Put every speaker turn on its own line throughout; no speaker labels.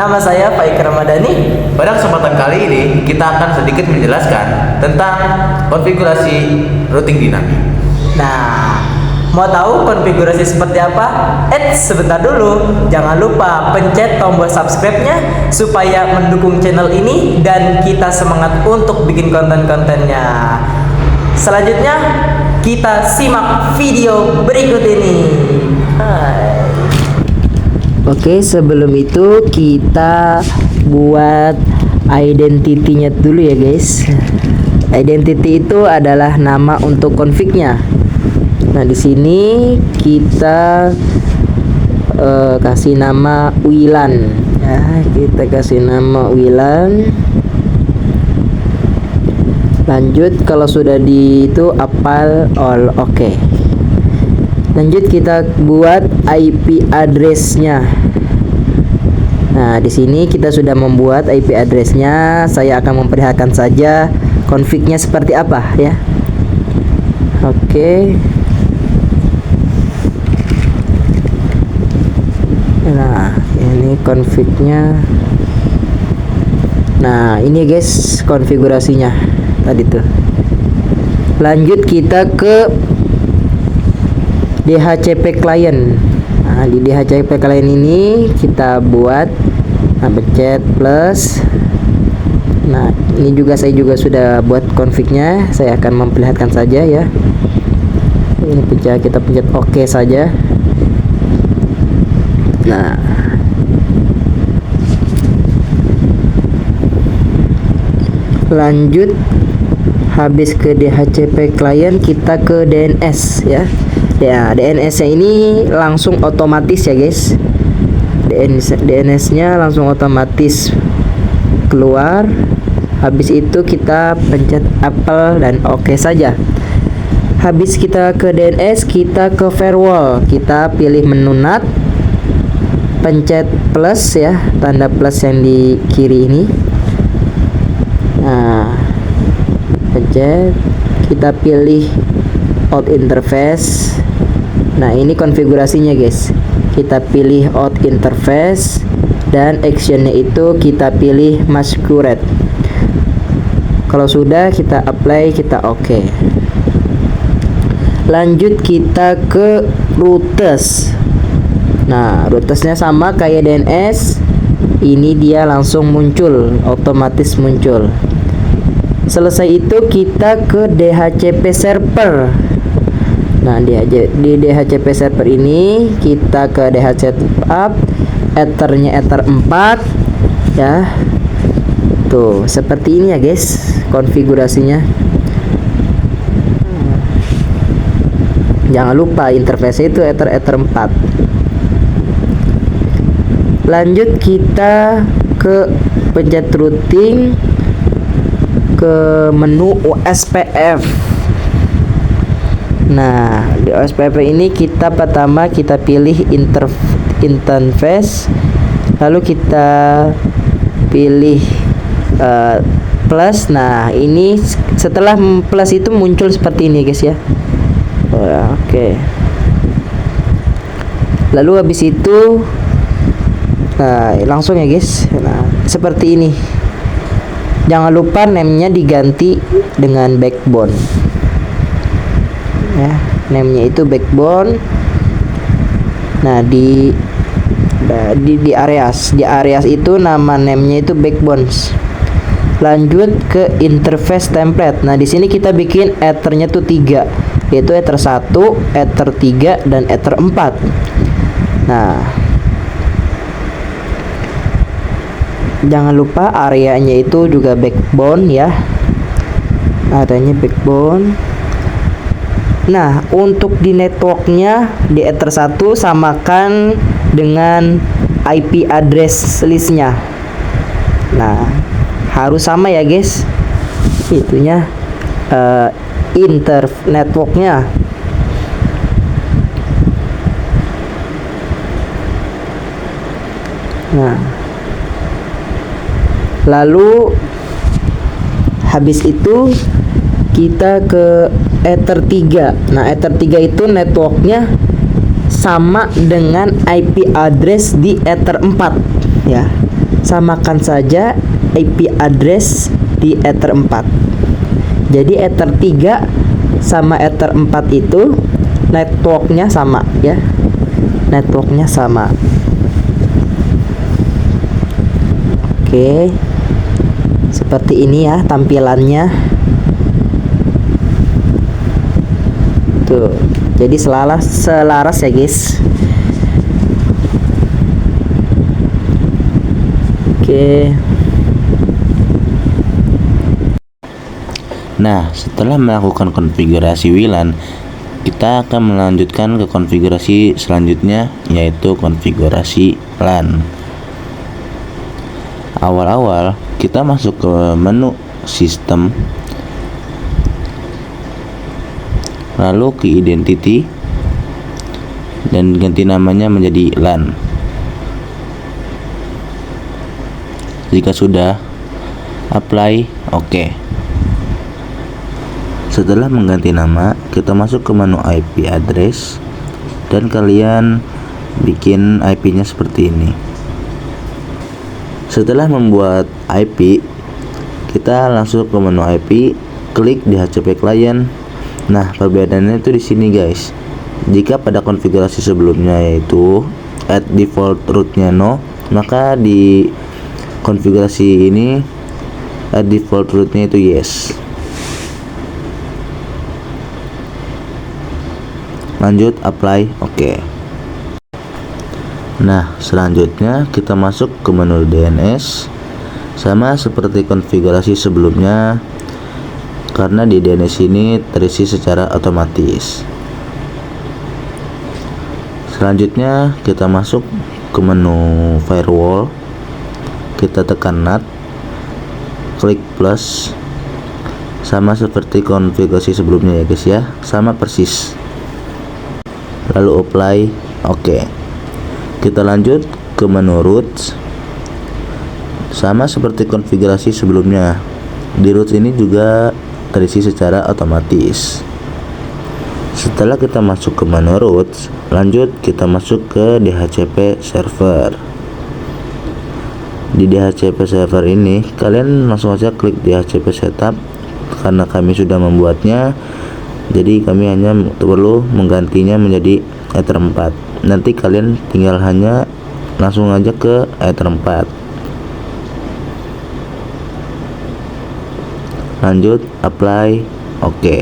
Nama saya Faik Ramadhani.
Pada kesempatan kali ini kita akan sedikit menjelaskan tentang konfigurasi routing dinamik.
Nah, mau tahu konfigurasi seperti apa? Sebentar dulu. Jangan lupa pencet tombol subscribe-nya supaya mendukung channel ini dan kita semangat untuk bikin konten-kontennya. Selanjutnya, kita simak video berikut ini. Hai. Oke, sebelum itu kita buat identity-nya dulu ya guys. Identity itu adalah nama untuk config-nya. Nah, di sini kita kasih nama Wilan ya, kita kasih nama Wilan. Lanjut, kalau sudah di itu apal all oke. Lanjut kita buat IP address-nya. Nah, di sini kita sudah membuat IP address-nya. Saya akan memperlihatkan saja config-nya seperti apa ya. Oke. Nah, ini config-nya. Nah, ini guys konfigurasinya tadi tuh. Lanjut kita ke DHCP client. Nah, di DHCP client ini kita buat pencet plus. Nah, ini juga saya sudah buat config-nya. Saya akan memperlihatkan saja ya. Ini kita pencet oke saja. Nah, lanjut habis ke DHCP client kita ke DNS ya. Ya, DNS-nya ini langsung otomatis ya guys. DNS-nya langsung otomatis keluar. Habis itu kita pencet apple dan oke saja. Habis kita ke DNS, kita ke firewall. Kita pilih menu NAT. Pencet plus ya, tanda plus yang di kiri ini. Nah, pencet, kita pilih out interface. Nah, ini konfigurasinya guys. Kita pilih out interface dan actionnya itu kita pilih masquerade. Kalau sudah kita apply, kita oke. Lanjut kita ke routes. Nah, routesnya sama kayak DNS. Ini dia langsung muncul, otomatis muncul. Selesai itu kita ke DHCP server. Nah, di DHCP server ini kita ke DHCP up, ethernya ether 4 ya. Tuh, seperti ini ya guys konfigurasinya. Jangan lupa interface itu ether 4. Lanjut kita ke pencet routing, ke menu OSPF. Nah, di OSPF ini kita pertama kita pilih interface, lalu kita pilih plus. Nah, ini setelah plus itu muncul seperti ini guys ya. Oke. Lalu habis itu langsung ya guys. Nah, seperti ini. Jangan lupa name-nya diganti dengan backbone. Ya, name-nya itu backbone. Nah, di areas itu nama name-nya itu backbones. Lanjut ke interface template. Nah, di sini kita bikin ethernya tuh 3, yaitu ether 1, ether 3 dan ether 4. Nah, jangan lupa areanya itu juga backbone ya. Areanya backbone. Nah, untuk di networknya di ether 1 samakan dengan IP address listnya. Nah, harus sama ya guys. Itunya inter networknya. Nah, lalu habis itu kita ke ether 3. Nah, ether 3 itu networknya sama dengan IP address di ether 4 ya. samakan saja IP address di Ether 4. Jadi Ether 3 sama Ether 4 itu networknya sama ya. Networknya sama. Oke. Seperti ini ya tampilannya. Tuh. Jadi selaras ya, guys. Oke.
Nah, setelah melakukan konfigurasi WLAN, kita akan melanjutkan ke konfigurasi selanjutnya, yaitu konfigurasi LAN. Awal-awal kita masuk ke menu sistem, lalu ke identity, dan ganti namanya menjadi LAN. Jika sudah, apply, oke. Setelah mengganti nama, kita masuk ke menu IP address dan kalian bikin IP-nya seperti ini. Setelah membuat IP, kita langsung ke menu IP, klik DHCP client. Nah, perbedaannya itu di sini, guys. Jika pada konfigurasi sebelumnya yaitu add default rootnya no, maka di konfigurasi ini add default rootnya itu yes. Lanjut, apply, oke. Nah, selanjutnya kita masuk ke menu DNS. Sama seperti konfigurasi sebelumnya, karena di DNS ini terisi secara otomatis. Selanjutnya kita masuk ke menu firewall. Kita tekan NAT, klik plus, sama seperti konfigurasi sebelumnya ya guys ya, sama persis. Lalu apply, oke. Kita lanjut ke menu root, sama seperti konfigurasi sebelumnya. Di root ini juga terisi secara otomatis. Setelah kita masuk ke menu root, lanjut kita masuk ke DHCP server. Di DHCP server ini kalian langsung saja klik DHCP setup, karena kami sudah membuatnya, jadi kami hanya perlu menggantinya menjadi Ether 4. Nanti kalian tinggal hanya langsung aja ke Ether 4. Lanjut, apply, oke.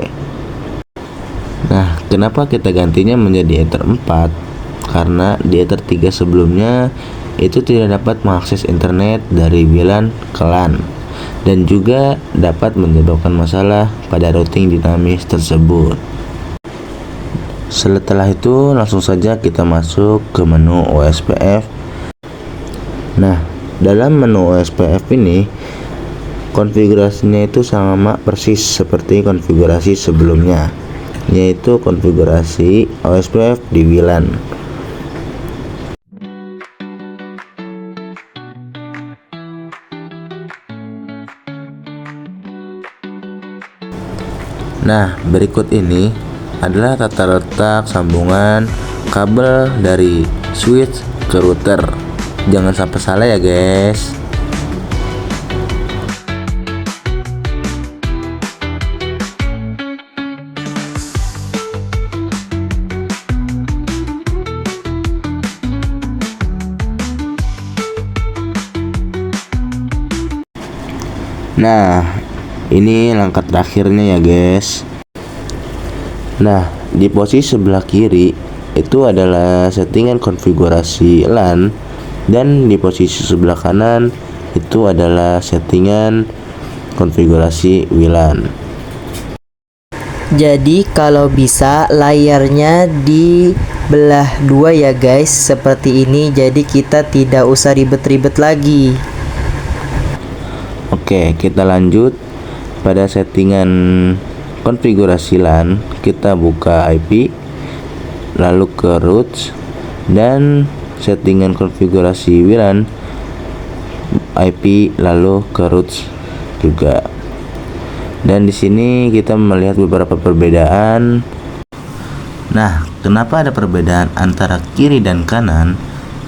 Nah, kenapa kita gantinya menjadi Ether 4? Karena di Ether 3 sebelumnya itu tidak dapat mengakses internet dari WLAN ke LAN, dan juga dapat menyebabkan masalah pada routing dinamis tersebut. Setelah itu langsung saja kita masuk ke menu OSPF. Nah, dalam menu OSPF ini konfigurasinya itu sama persis seperti konfigurasi sebelumnya, yaitu konfigurasi OSPF di WLAN. Nah, berikut ini adalah tata letak sambungan kabel dari switch ke router. Jangan sampai salah ya, guys. Nah, ini langkah terakhirnya ya guys. Nah, di posisi sebelah kiri itu adalah settingan konfigurasi LAN, dan di posisi sebelah kanan itu adalah settingan konfigurasi WLAN.
Jadi kalau bisa layarnya dibelah dua ya guys, seperti ini. Jadi kita tidak usah ribet-ribet lagi.
Oke, kita lanjut pada settingan konfigurasi LAN. Kita buka IP, lalu ke root, dan settingan konfigurasi WLAN IP, lalu ke root juga. Dan di sini kita melihat beberapa perbedaan. Nah, kenapa ada perbedaan antara kiri dan kanan?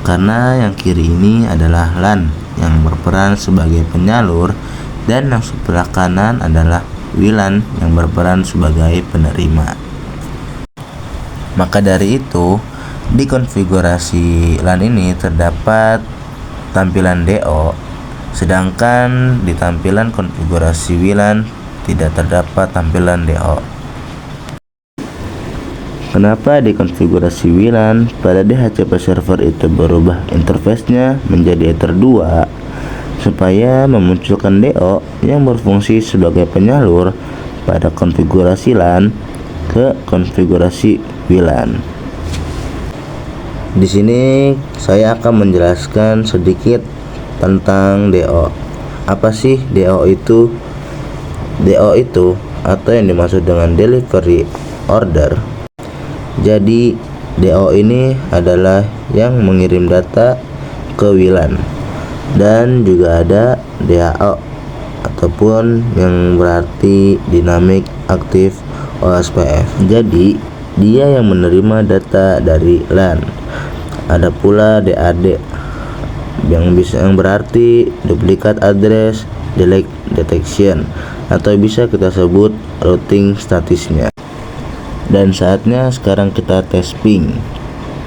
karena yang kiri ini adalah LAN yang berperan sebagai penyalur dan yang sebelah kanan adalah WLAN yang berperan sebagai penerima. Maka dari itu, di konfigurasi LAN ini terdapat tampilan DO, sedangkan di tampilan konfigurasi WLAN tidak terdapat tampilan DO. Kenapa di konfigurasi WLAN pada DHCP server itu berubah interface-nya menjadi Ether 2 supaya memunculkan DO yang berfungsi sebagai penyalur pada konfigurasi LAN ke konfigurasi WLAN. Di sini saya akan menjelaskan sedikit tentang DO. Apa sih DO itu? DO itu atau yang dimaksud dengan delivery order. Jadi DO ini adalah yang mengirim data ke WLAN, dan juga ada DAO ataupun yang berarti Dynamic Active OSPF. Jadi dia yang menerima data dari LAN. Ada pula DAD yang berarti Duplicate Address Delete Detection, atau bisa kita sebut routing statusnya. Dan saatnya sekarang kita tes ping.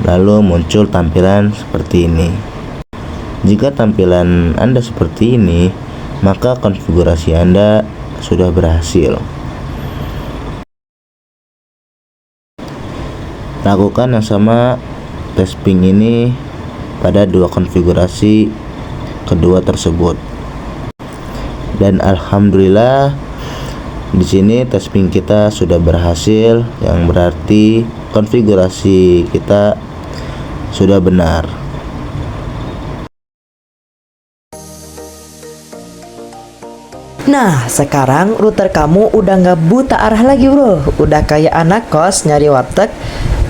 Lalu muncul tampilan seperti ini. Jika tampilan Anda seperti ini, maka konfigurasi Anda sudah berhasil. Lakukan yang sama tes ping ini pada dua konfigurasi kedua tersebut. Dan alhamdulillah di sini tes ping kita sudah berhasil, yang berarti konfigurasi kita sudah benar.
Nah, sekarang router kamu udah nggak buta arah lagi, bro. Udah kayak anak kos nyari warteg,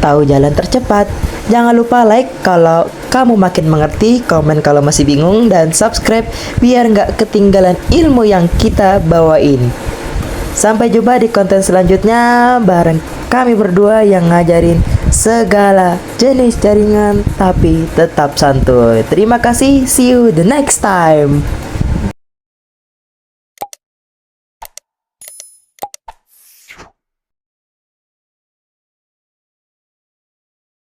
tahu jalan tercepat. Jangan lupa like kalau kamu makin mengerti, komen kalau masih bingung, dan subscribe biar nggak ketinggalan ilmu yang kita bawain. Sampai jumpa di konten selanjutnya bareng kami berdua yang ngajarin segala jenis jaringan tapi tetap santuy. Terima kasih, see you the next time.